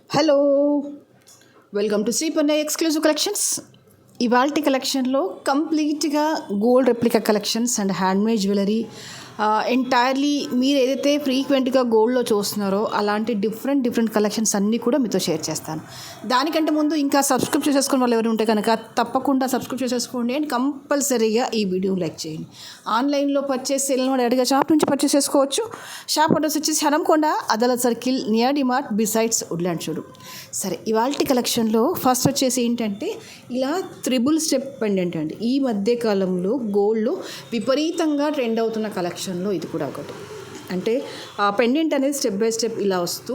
Hello, welcome to Shri Pannayya exclusive collections. ఇవాల్టి కలెక్షన్లో కంప్లీట్గా gold replica collections and handmade jewellery entirely మీరు ఏదైతే ఫ్రీక్వెంట్గా గోల్డ్లో చూస్తున్నారో అలాంటి డిఫరెంట్ కలెక్షన్స్ అన్నీ కూడా మీతో షేర్ చేస్తాను. దానికంటే ముందు ఇంకా సబ్స్క్రైబ్ చేసేసుకుని వాళ్ళు ఎవరు ఉంటే కనుక తప్పకుండా సబ్స్క్రైబ్ చేసేసుకోండి అండ్ కంపల్సరీగా ఈ వీడియో లైక్ చేయండి. ఆన్లైన్లో పర్చేస్ చేయడం డైరెక్ట్గా షాప్ నుంచి పర్చేస్ చేసుకోవచ్చు. షాప్ అడ్రస్ వచ్చేసి హనంకొండ, అదల circle, near DMart, besides Woodland showroom. సరే, ఇవాల్టి కలెక్షన్లో ఫస్ట్ వచ్చేసి ఏంటంటే ఇలా త్రిబుల్ స్టెప్ పెండెంట్ అండి. ఈ మధ్య కాలంలో గోల్డ్లో విపరీతంగా ట్రెండ్ అవుతున్న కలెక్షన్లో ఇది కూడా ఒకటి. అంటే ఆ పెండెంట్ అనేది స్టెప్ బై స్టెప్ ఇలా వస్తూ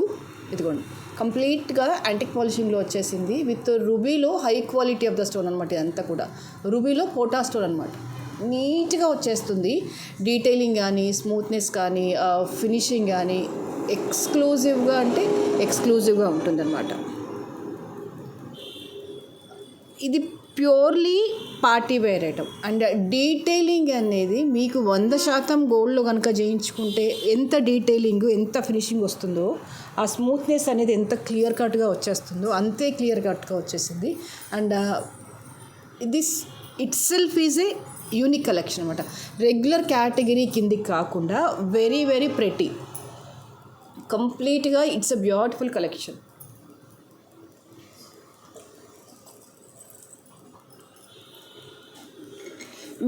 ఇదిగోండి కంప్లీట్గా యాంటిక్ పాలిషింగ్లో వచ్చేసింది విత్ రూబీలో high quality of the stone అనమాట. ఇదంతా కూడా రూబీలో పోటా స్టోన్ అనమాట. నీట్గా వచ్చేస్తుంది. డీటెయిలింగ్ కానీ, స్మూత్నెస్ కానీ, ఫినిషింగ్ కానీ ఎక్స్క్లూజివ్గా అంటే ఎక్స్క్లూజివ్గా ఉంటుందన్నమాట. ఇది purely party wear item and detailing అనేది మీకు 100% గోల్డ్లో కనుక చేయించుకుంటే ఎంత డీటెయిలింగ్, ఎంత ఫినిషింగ్ వస్తుందో, ఆ స్మూత్నెస్ అనేది ఎంత క్లియర్ కట్గా వచ్చేస్తుందో అంతే క్లియర్ కట్గా వచ్చేసింది. And this it self is a unique collection అనమాట. రెగ్యులర్ కేటగిరీ కిందికి కాకుండా వెరీ ప్రెటీ, కంప్లీట్గా ఇట్స్ అ బ్యూటిఫుల్ కలెక్షన్.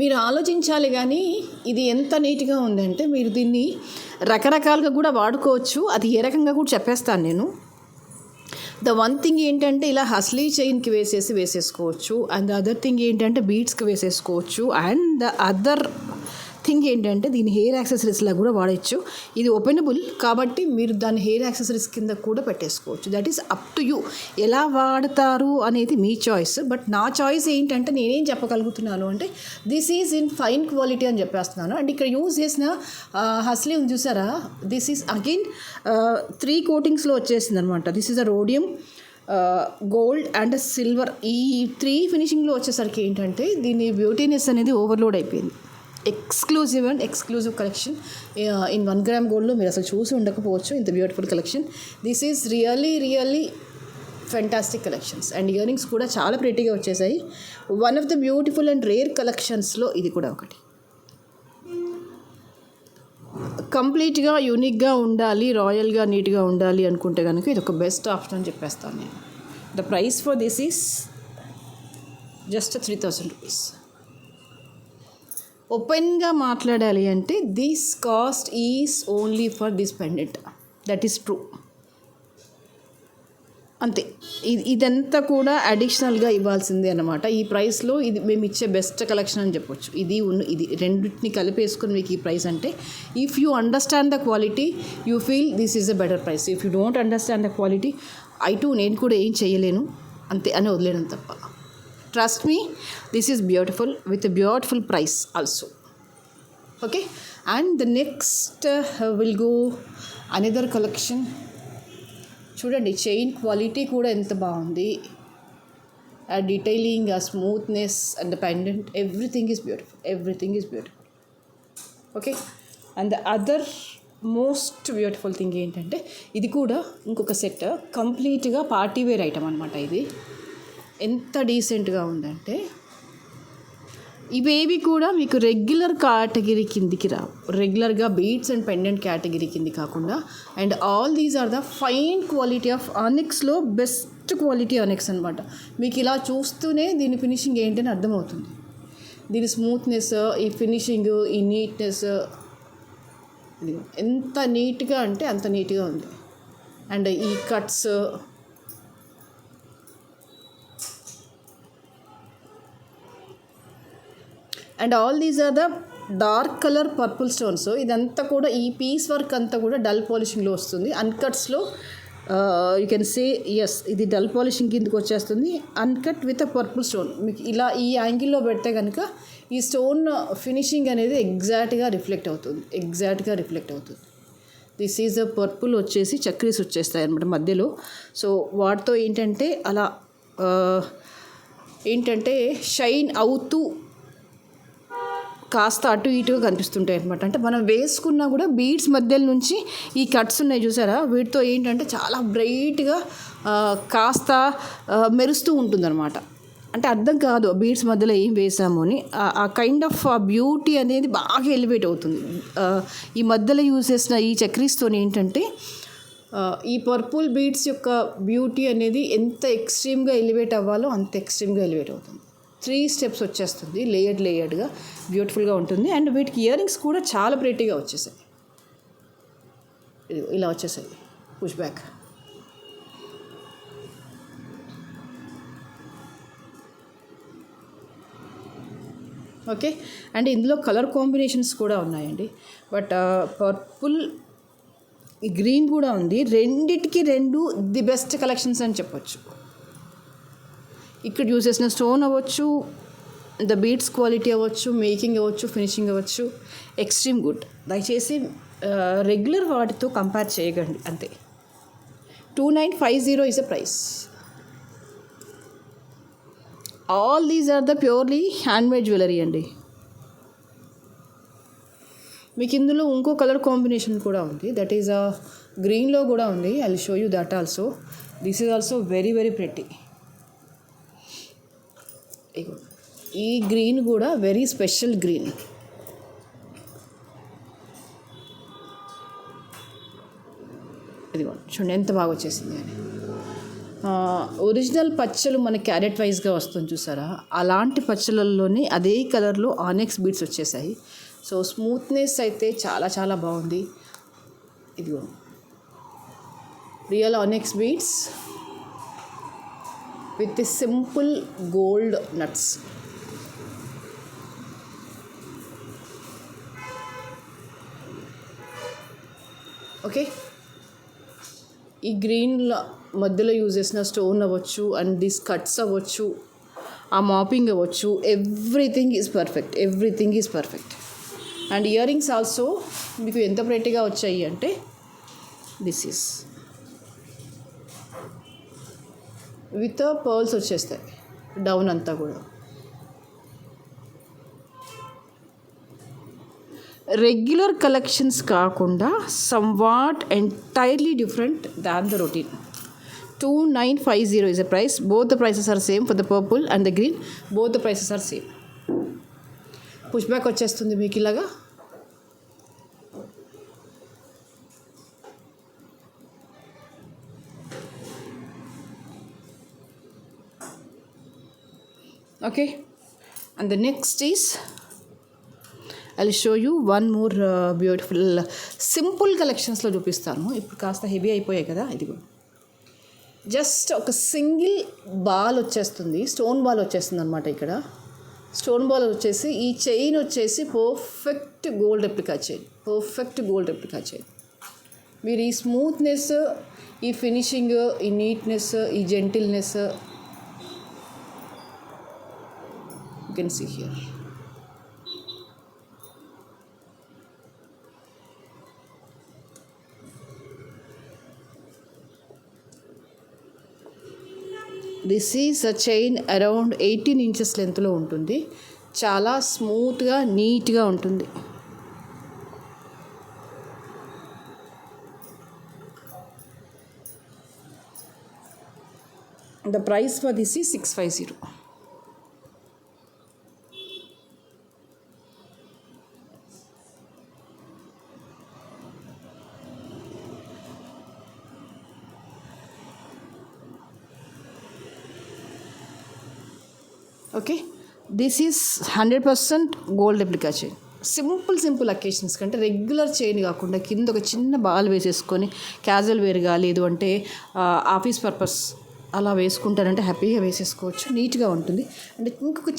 మీరు ఆలోచించాలి కానీ ఇది ఎంత నీట్గా ఉందంటే మీరు దీన్ని రకరకాలుగా కూడా వాడుకోవచ్చు. అది ఏ రకంగా కూడా చెప్పేస్తాను నేను. ద వన్ థింగ్ ఏంటంటే ఇలా హస్లీ చైన్కి వేసేసుకోవచ్చు. అండ్ ద అదర్ థింగ్ ఏంటంటే బీడ్స్కి వేసేసుకోవచ్చు. అండ్ ద అదర్ థింగ్ ఏంటంటే దీని హెయిర్ యాక్సెసరీస్లా కూడా వాడచ్చు. ఇది ఓపెనబుల్ కాబట్టి మీరు దాన్ని హెయిర్ యాక్సెసరీస్ కింద కూడా పెట్టేసుకోవచ్చు. That is up to you. ఎలా వాడతారు అనేది మీ చాయిస్. బట్ నా చాయిస్ ఏంటంటే నేనేం చెప్పగలుగుతున్నాను అంటే this is in fine quality అని చెప్పేస్తున్నాను. అండ్ ఇక్కడ యూజ్ చేసిన హస్లీ ఉంది చూసారా, దిస్ ఈజ్ అగైన్ 3 కోటింగ్స్లో వచ్చేసింది అనమాట. This is a rhodium, gold and silver. ఈ 3 ఫినిషింగ్లో వచ్చేసరికి ఏంటంటే దీని బ్యూటీనెస్ అనేది ఓవర్లోడ్ అయిపోయింది. Exclusive collection. ఇన్ 1 గ్రామ్ గోల్డ్లో మీరు అసలు చూసి ఉండకపోవచ్చు ఇంత beautiful collection. This is really fantastic collections. And earrings కూడా చాలా ప్రెటీగా వచ్చేసాయి. One of the beautiful and rare కలెక్షన్స్లో ఇది కూడా ఒకటి. కంప్లీట్గా యూనిక్గా ఉండాలి, రాయల్గా నీట్గా ఉండాలి అనుకుంటే కనుక ఇది ఒక బెస్ట్ ఆప్షన్ అని చెప్పేస్తాను నేను. The price for this is just 3,000 rupees. ఓపెన్గా మాట్లాడాలి అంటే this cost is only for this pendant. That is true. అంతే. ఇదంతా కూడా అడిషనల్గా ఇవ్వాల్సిందే అనమాట. ఈ ప్రైస్లో ఇది మేము ఇచ్చే బెస్ట్ కలెక్షన్ అని చెప్పొచ్చు. ఇది రెండింటిని కలిపేసుకుని మీకు ఈ ప్రైస్ అంటే if you understand the quality you feel this is a better price. If you don't understand the quality నేను కూడా ఏం చేయలేను అంతే అని వదిలేను తప్ప. Trust me, this is beautiful with a beautiful price also. Okay, and the next will go another collection. చూడండి chain quality కూడా ఎంత బాగుంది. ఆ డీటెయిలింగ్, ఆ smoothness and the pendant, everything is beautiful. Okay, and the other most beautiful thing ఏంటంటే ఇది కూడా ఇంకొక సెట్, కంప్లీట్గా పార్టీ వేర్ ఐటమ్ అనమాట. ఇది ఎంత డీసెంట్గా ఉందంటే ఇవేవి కూడా మీకు రెగ్యులర్ కేటగిరీ కిందికి రావు. రెగ్యులర్గా బీడ్స్ అండ్ పెండెంట్ కేటగిరీ కింది కాకుండా. And all these are the fine quality of ఆనిక్స్లో బెస్ట్ క్వాలిటీ ఆనిక్స్ అనమాట. మీకు ఇలా చూస్తూనే దీని ఫినిషింగ్ ఏంటని అర్థమవుతుంది. దీని స్మూత్నెస్, ఈ ఫినిషింగ్, ఈ నీట్నెస్, ఇది ఎంత నీట్గా అంటే అంత నీట్గా ఉంది. అండ్ ఈ cuts, and all these are the dark colour purple stones. ఇదంతా కూడా ఈ పీస్ వర్క్ అంతా కూడా డల్ పాలిషింగ్లో వస్తుంది. అన్కట్స్లో యూ కెన్ సే ఎస్ ఇది డల్ పాలిషింగ్ కిందకి వచ్చేస్తుంది. Uncut with a purple stone. మీకు ఇలా ఈ యాంగిల్లో పెడితే కనుక ఈ స్టోన్ ఫినిషింగ్ అనేది ఎగ్జాక్ట్గా రిఫ్లెక్ట్ అవుతుంది. దిస్ ఈజ్ అ పర్పుల్ వచ్చేసి చక్రీస్ వచ్చేస్తాయి అన్నమాట మధ్యలో. సో వాటితో ఏంటంటే అలా షైన్ అవుతూ కాస్త అటు ఇటుగా కనిపిస్తుంటాయి అనమాట. అంటే మనం వేసుకున్నా కూడా బీడ్స్ మధ్యలో నుంచి ఈ కట్స్ ఉన్నాయి చూసారా, వీటితో ఏంటంటే చాలా బ్రైట్గా కాస్త మెరుస్తూ ఉంటుందన్నమాట. అంటే అర్థం కాదు బీడ్స్ మధ్యలో ఏం వేసాము అని. ఆ కైండ్ ఆఫ్ బ్యూటీ అనేది బాగా ఎలివేట్ అవుతుంది. ఈ మధ్యలో యూజ్ చేసిన ఈ చక్రీస్తో ఏంటంటే ఈ పర్పుల్ బీడ్స్ యొక్క బ్యూటీ అనేది ఎంత ఎక్స్ట్రీమ్గా ఎలివేట్ అవ్వాలో అంత ఎక్స్ట్రీమ్గా ఎలివేట్ అవుతుంది. 3 స్టెప్స్ వచ్చేస్తుంది, లేయర్డ్గా బ్యూటిఫుల్గా ఉంటుంది. అండ్ వీటికి ఇయర్ రింగ్స్ కూడా చాలా ప్రెట్టీగా వచ్చేసాయి. ఇలా వచ్చేసాయి పుష్ బ్యాక్. ఓకే, అండ్ ఇందులో కలర్ కాంబినేషన్స్ కూడా ఉన్నాయండి. బట్ పర్పుల్, గ్రీన్ కూడా ఉంది. రెండిటికి ది బెస్ట్ కలెక్షన్స్ అని చెప్పొచ్చు. ఇక్కడ యూజ్ చేసిన స్టోన్ అవ్వచ్చు, ద బీడ్స్ క్వాలిటీ అవ్వచ్చు, మేకింగ్ అవ్వచ్చు, ఫినిషింగ్ అవ్వచ్చు, ఎక్స్ట్రీమ్ గుడ్. దయచేసి రెగ్యులర్ వాటితో కంపేర్ చేయకండి అంతే. 2950 is the price. All these are the purely handmade jewellery అండి. మీకు ఇందులో ఇంకో కలర్ కాంబినేషన్ కూడా ఉంది, దట్ ఈస్ గ్రీన్లో కూడా ఉంది. I will show you that also. This is also very very pretty. ఈ గ్రీన్ కూడా వెరీ స్పెషల్ గ్రీన్. ఇదిగో చూడండి ఎంత బాగా వచ్చేసింది అని. ఒరిజినల్ పచ్చలు మన క్యారెట్ వైజ్గా వస్తుంది చూసారా, అలాంటి పచ్చలలోనే అదే కలర్లో ఆనెక్స్ బీడ్స్ వచ్చేసాయి. సో స్మూత్నెస్ అయితే చాలా చాలా బాగుంది. ఇదిగో real ఆనెక్స్ beads with simple gold nuts. Okay, ఈ గ్రీన్ మధ్యలో యూజ్ చేసిన స్టోన్ అవ్వచ్చు, అండ్ దిస్ కట్స్ అవ్వచ్చు, ఆ మాపింగ్ అవ్వచ్చు, everything is perfect. And ear rings also మీకు ఎంత ప్రెట్టీగా వచ్చాయి అంటే, దిస్ ఈస్ విత్ పర్ల్స్ వచ్చేస్తాయి డౌన్ అంతా కూడా. రెగ్యులర్ కలెక్షన్స్ కాకుండా somewhat entirely different than the routine. 2950 is the price. Both the prices are same for the purple and the green. Both the prices are same. Push back వచ్చేస్తుంది మీకు ఇలాగా. Okay, and the next is I will show you one more beautiful simple కలెక్షన్స్లో చూపిస్తాను. ఇప్పుడు కాస్త heavy అయిపోయాయి కదా. ఇదిగో జస్ట్ ఒక సింగిల్ బాల్ వచ్చేస్తుంది, స్టోన్ బాల్ వచ్చేస్తుంది అనమాట. ఇక్కడ స్టోన్ బాల్ వచ్చేసి ఈ చైన్ వచ్చేసి పర్ఫెక్ట్ గోల్డ్ రెప్లికా చైన్. మీరు ఈ స్మూత్నెస్, ఈ ఫినిషింగ్, ఈ నీట్నెస్, ఈ gentleness you can see here. This is a chain around 18 inches లెంత్లో ఉంటుంది. చాలా స్మూత్గా నీట్గా ఉంటుంది. The price for this is 650. Okay, this is 100% gold replica chain. Simple occasions కంటే రెగ్యులర్ చైన్ కాకుండా కింద ఒక చిన్న బాల్ వేసేసుకొని క్యాజువల్ వేర్గా, లేదు అంటే ఆఫీస్ పర్పస్ అలా వేసుకుంటారంటే హ్యాపీగా వేసేసుకోవచ్చు, నీట్గా ఉంటుంది. అంటే ఇంకొక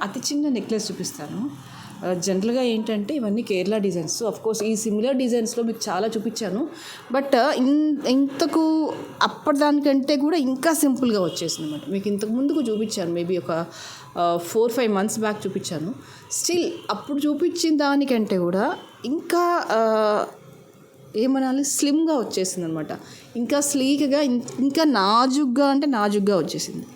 అతి చిన్న నెక్లెస్ చూపిస్తాను. జనరల్గా ఏంటంటే ఇవన్నీ కేరళ డిజైన్స్. కోర్స్ ఈ సిమిలర్ డిజైన్స్లో మీకు చాలా చూపించాను, బట్ ఇంతకు అప్పటిదానికంటే కూడా ఇంకా సింపుల్గా వచ్చేసింది అనమాట. మీకు ఇంతకు ముందుకు చూపించాను, మేబీ ఒక 4-5 months బ్యాక్ చూపించాను. స్టిల్ అప్పుడు చూపించిన దానికంటే కూడా ఇంకా ఏమనాలి, స్లిమ్గా వచ్చేసింది అనమాట. ఇంకా స్లీక్గా, ఇంకా నాజుగ్గా వచ్చేసింది.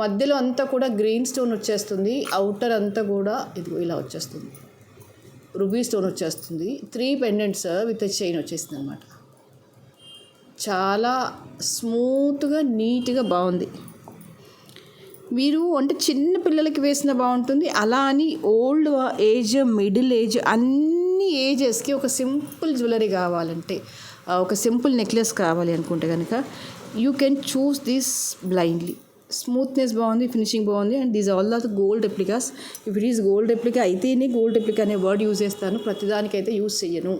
మధ్యలో అంతా కూడా గ్రీన్ స్టోన్ వచ్చేస్తుంది, అవుటర్ అంతా కూడా ఇదిగో ఇలా వచ్చేస్తుంది, రూబీ స్టోన్ వచ్చేస్తుంది. 3 పెండెంట్స్ విత్ చైన్ వచ్చేసింది అనమాట. చాలా స్మూత్గా నీట్గా బాగుంది. మీరు అంటే చిన్న పిల్లలకి వేసిన బాగుంటుంది, అలా అని ఓల్డ్ ఏజ్, మిడిల్ ఏజ్, అన్ని ఏజెస్కి ఒక సింపుల్ జ్యువెలరీ కావాలంటే, ఒక సింపుల్ నెక్లెస్ కావాలి అనుకుంటే కనుక you can choose this blindly. Smoothness బాగుంది, ఫినిషింగ్ బాగుంది. And these all the gold replicas. If it is gold replica అయితేనే గోల్డ్ రెప్లికా అనే వర్డ్ యూజ్ చేస్తాను, ప్రతిదానికైతే యూజ్ చెయ్యను.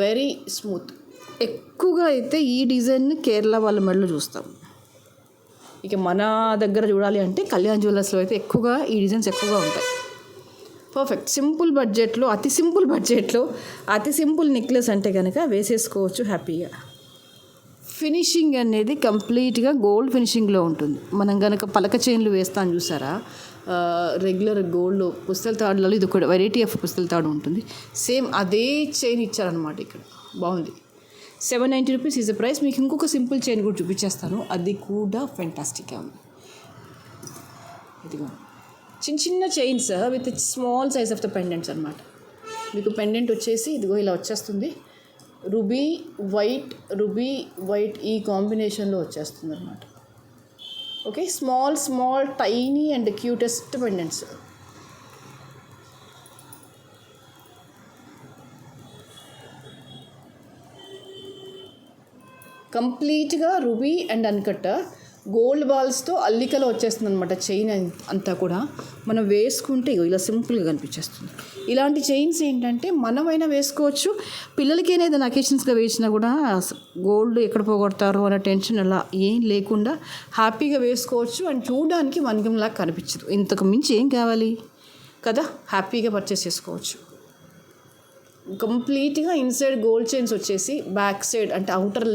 Very smooth. ఎక్కువగా అయితే ఈ డిజైన్ కేరళ వాళ్ళ మెడలో చూస్తాం. ఇక మన దగ్గర చూడాలి అంటే కళ్యాణ్ జ్యువెలర్స్లో అయితే ఎక్కువగా ఈ డిజైన్స్ ఎక్కువగా ఉంటాయి. పర్ఫెక్ట్. సింపుల్ బడ్జెట్లో, అతి సింపుల్ బడ్జెట్లో అతి సింపుల్ నెక్లెస్ అంటే కనుక వేసేసుకోవచ్చు హ్యాపీగా. ఫినిషింగ్ అనేది కంప్లీట్గా గోల్డ్ ఫినిషింగ్లో ఉంటుంది. మనం కనుక పలక చైన్లు వేస్తాం చూసారా, రెగ్యులర్ గోల్డ్ పుస్తల తాడులలో ఇది ఒక వెరైటీ ఆఫ్ పుస్తల తాడు ఉంటుంది, సేమ్ అదే చైన్ ఇచ్చారనమాట ఇక్కడ. బాగుంది. 790 రూపీస్ ఈజ్ ద ప్రైస్. మీకు ఇంకొక సింపుల్ చైన్ కూడా చూపించేస్తాను, అది కూడా ఫెంటాస్టిక్గా ఉంది. ఇదిగో చిన్న చిన్న chains with small size of the pendants అనమాట. మీకు పెండెంట్ వచ్చేసి ఇదిగో ఇలా వచ్చేస్తుంది, రూబీ వైట్ ఈ కాంబినేషన్లో వచ్చేస్తుంది అనమాట. Okay, small tiny and cutest pendants. కంప్లీట్గా రూబీ అండ్ అన్కట్ గోల్డ్ బాల్స్తో అల్లికలో వచ్చేస్తుంది అనమాట. చైన్ అంతా కూడా మనం వేసుకుంటే ఇలా సింపుల్గా కనిపించేస్తుంది. ఇలాంటి చైన్స్ ఏంటంటే మనమైనా వేసుకోవచ్చు, పిల్లలకైనా ఏదైనా అకేషన్స్గా వేసినా కూడా గోల్డ్ ఎక్కడ పోగొడతారో అనే టెన్షన్ అలా ఏం లేకుండా హ్యాపీగా వేసుకోవచ్చు. అండ్ చూడడానికి మనకంలాగా కనిపించదు. ఇంతకు మించి ఏం కావాలి కదా, హ్యాపీగా పర్చేస్ చేసుకోవచ్చు. కంప్లీట్గా ఇన్సైడ్ గోల్డ్ చైన్స్ వచ్చేసి బ్యాక్ సైడ్ అంటే అవుటర్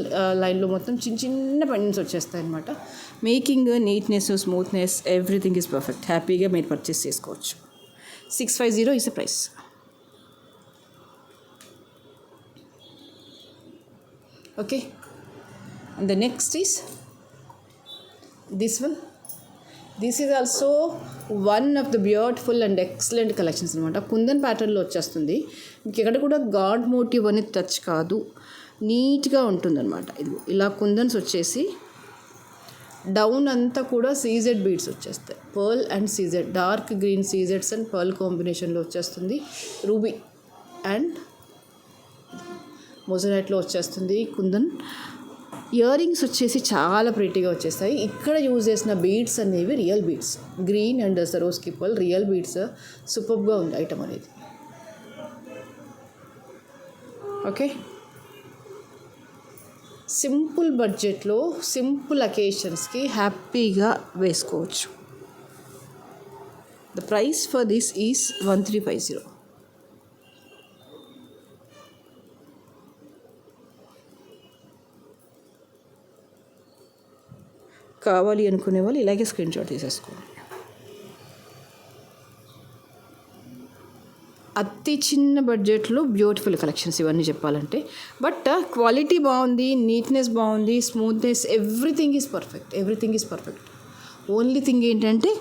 లైన్లో మొత్తం చిన్న చిన్న పెండెంట్స్ వచ్చేస్తాయి అనమాట. Making, neatness, smoothness, everything is perfect. హ్యాపీగా మీరు పర్చేస్ చేసుకోవచ్చు. 650 is the price. Okay, and the next is this one. This is also one of the beautiful and excellent collections అనమాట. కుందన్ ప్యాటర్న్లో వచ్చేస్తుంది. మీకు ఎక్కడ కూడా గాడ్ మోటివ్ అనేది టచ్ కాదు, నీట్గా ఉంటుందన్నమాట. ఇది ఇలా కుందన్స్ వచ్చేసి డౌన్ అంతా కూడా సీజెడ్ బీడ్స్ వచ్చేస్తాయి. Pearl and CZ, dark green సీజెడ్స్ అండ్ పర్ల్ కాంబినేషన్లో వచ్చేస్తుంది. రూబీ అండ్ మొజరైట్లో వచ్చేస్తుంది కుందన్. ఇయర్ రింగ్స్ వచ్చేసి చాలా ప్రిటీగా వచ్చేస్తాయి. ఇక్కడ యూజ్ చేసిన బీడ్స్ అనేవి real beads, green and సరోస్కి pearl real beads. సూపర్గా ఉంది ఐటమ్ అనేది. ఓకే, సింపుల్ బడ్జెట్లో సింపుల్ అకేషన్స్కి హ్యాపీగా వేసుకోవచ్చు. The price for this is 1350. కావాలి అనుకునే వాళ్ళు ఇలాగే స్క్రీన్ షాట్ తీసేసుకోండి. అతి చిన్న బడ్జెట్లో బ్యూటిఫుల్ కలెక్షన్స్ ఇవన్నీ చెప్పాలంటే. బట్ క్వాలిటీ బాగుంది, నీట్నెస్ బాగుంది, smoothness, everything is perfect. Only thing ఏంటంటే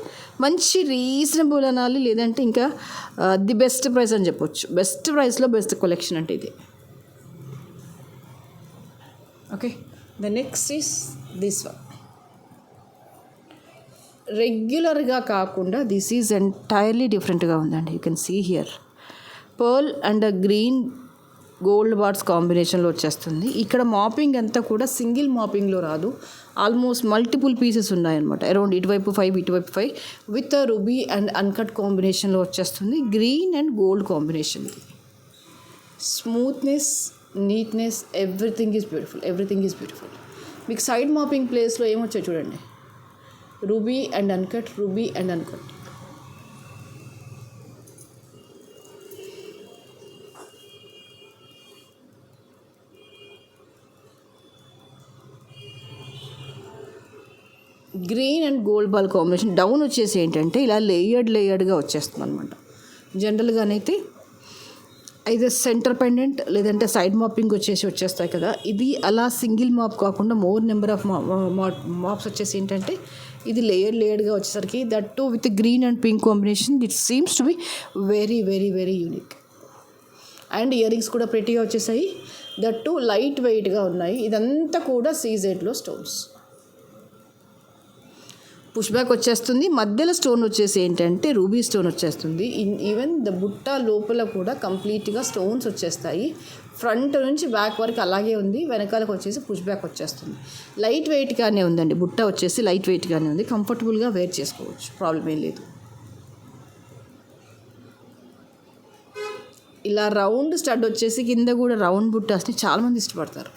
మంచి రీజనబుల్ అనాలి, లేదంటే ఇంకా ది బెస్ట్ ప్రైస్ అని చెప్పొచ్చు. బెస్ట్ ప్రైస్లో బెస్ట్ కలెక్షన్ అంటే ఇది. Okay, the next is this one. రెగ్యులర్గా కాకుండా దిస్ ఈజ్ ఎంటైర్లీ డిఫరెంట్గా ఉందండి. You can see here pearl and green gold birds కాంబినేషన్లో వచ్చేస్తుంది. ఇక్కడ మాపింగ్ అంతా కూడా సింగిల్ మాపింగ్లో రాదు, ఆల్మోస్ట్ మల్టిపుల్ పీసెస్ ఉన్నాయన్నమాట. అరౌండ్ ఇటువైపు 5 ఇటువైపు 5 విత్ రూబీ అండ్ అన్కట్ కాంబినేషన్లో వచ్చేస్తుంది. Green and gold combination. Smoothness, neatness, everything is beautiful. మీకు సైడ్ మాపింగ్ ప్లేస్లో ఏమొచ్చాయి చూడండి, ruby and uncut. Green and gold ball combination. Down వచ్చేసి ఏంటంటే ఇలా లేయర్డ్గా వచ్చేస్తుంది అనమాట. జనరల్గానైతే అయితే సెంటర్ పెండెంట్ లేదంటే సైడ్ మాపింగ్ వచ్చేస్తాయి కదా. ఇది అలా సింగిల్ మాప్ కాకుండా మోర్ నెంబర్ ఆఫ్ మాప్స్ వచ్చేసి ఏంటంటే ఇది లేయర్గా వచ్చేసరికి that to with green and pink combination it seems to be very very very unique. And ear rings కూడా ప్రెట్టీగా వచ్చేసాయి, దట్ టు లైట్ వెయిట్గా ఉన్నాయి. ఇదంతా కూడా సీజెడ్లో స్టోన్స్. పుష్ బ్యాక్ వచ్చేస్తుంది. మధ్యలో స్టోన్ వచ్చేసి ఏంటంటే రూబీ స్టోన్ వచ్చేస్తుంది. ఈవెన్ ద బుట్ట లోపల కూడా కంప్లీట్గా స్టోన్స్ వచ్చేస్తాయి. ఫ్రంట్ నుంచి బ్యాక్ వరకు అలాగే ఉంది, వెనకాలకు వచ్చేసి పుష్ బ్యాక్ వచ్చేస్తుంది. లైట్ వెయిట్గానే ఉందండి, బుట్ట వచ్చేసి లైట్ వెయిట్గానే ఉంది, కంఫర్టబుల్గా వేర్ చేసుకోవచ్చు, ప్రాబ్లం ఏం లేదు. ఇలా రౌండ్ స్టడ్ వచ్చేసి కింద కూడా రౌండ్ బుట్టాస్ని చాలామంది ఇష్టపడతారు.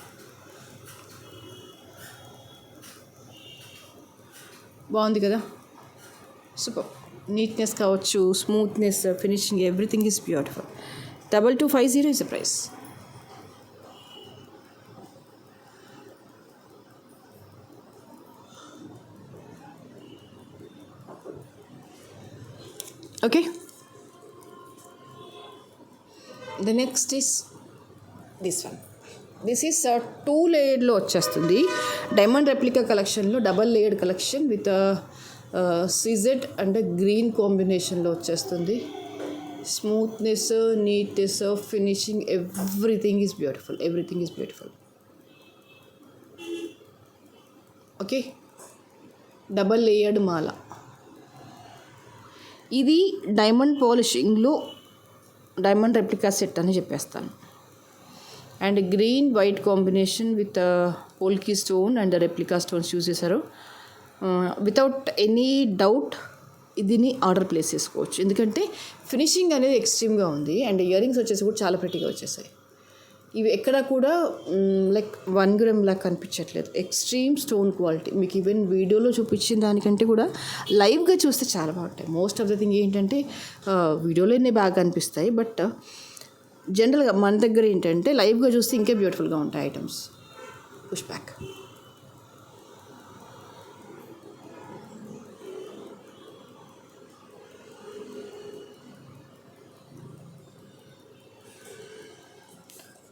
బాగుంది కదా, సూపర్. నీట్నెస్ కావచ్చు, smoothness, finishing, everything is beautiful. 2250 is the price. Okay, the next is this one. This is 2 లేయర్లో వచ్చేస్తుంది. డైమండ్ రెప్లికా కలెక్షన్లో double layered collection with CZ and green కాంబినేషన్లో వచ్చేస్తుంది. Smoothness, neatness, finishing, everything is beautiful, everything is beautiful. Okay, double layered మాల. ఇది diamond పాలిషింగ్లో diamond replica set అని చెప్పేస్తాను. And green white combination with polki stone and replica stones use చేశారు. Without any doubt ఇదిని order place చేసుకోవచ్చు, ఎందుకంటే finishing అనేది ఎక్స్ట్రీమ్గా ఉంది. అండ్ ఇయర్ రింగ్స్ వచ్చేసి కూడా చాలా ప్రెట్టీగా వచ్చేసాయి. ఇవి ఎక్కడ కూడా లైక్ 1 గ్రామ్ లాగా కనిపించట్లేదు, ఎక్స్ట్రీమ్ స్టోన్ క్వాలిటీ. మీకు ఈవెన్ వీడియోలో చూపించిన దానికంటే కూడా లైవ్గా చూస్తే చాలా బాగుంటాయి. మోస్ట్ ఆఫ్ ద థింగ్ ఏంటంటే వీడియోలోనే బాగా అనిపిస్తాయి, బట్ జనరల్గా మన దగ్గర ఏంటంటే లైవ్గా చూస్తే ఇంకే బ్యూటిఫుల్గా ఉంటాయి items. Push back.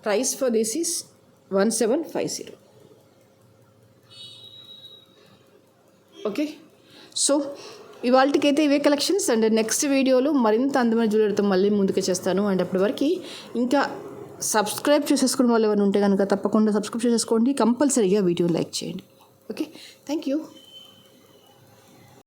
Price for this is 1750. Okay, so ఇవాళకైతే ఇవే కలెక్షన్స్. అండ్ నెక్స్ట్ వీడియోలో మరింత అందమైన జ్యువెలరీతో మళ్ళీ ముందుకు చేస్తాను. అండ్ అప్పటి వరకు ఇంకా సబ్స్క్రైబ్ చేసేసుకున్న వాళ్ళు ఎవరు ఉంటే కనుక తప్పకుండా సబ్స్క్రైబ్ చేసేసుకోండి, కంపల్సరీగా వీడియో లైక్ చేయండి. Okay, thank you.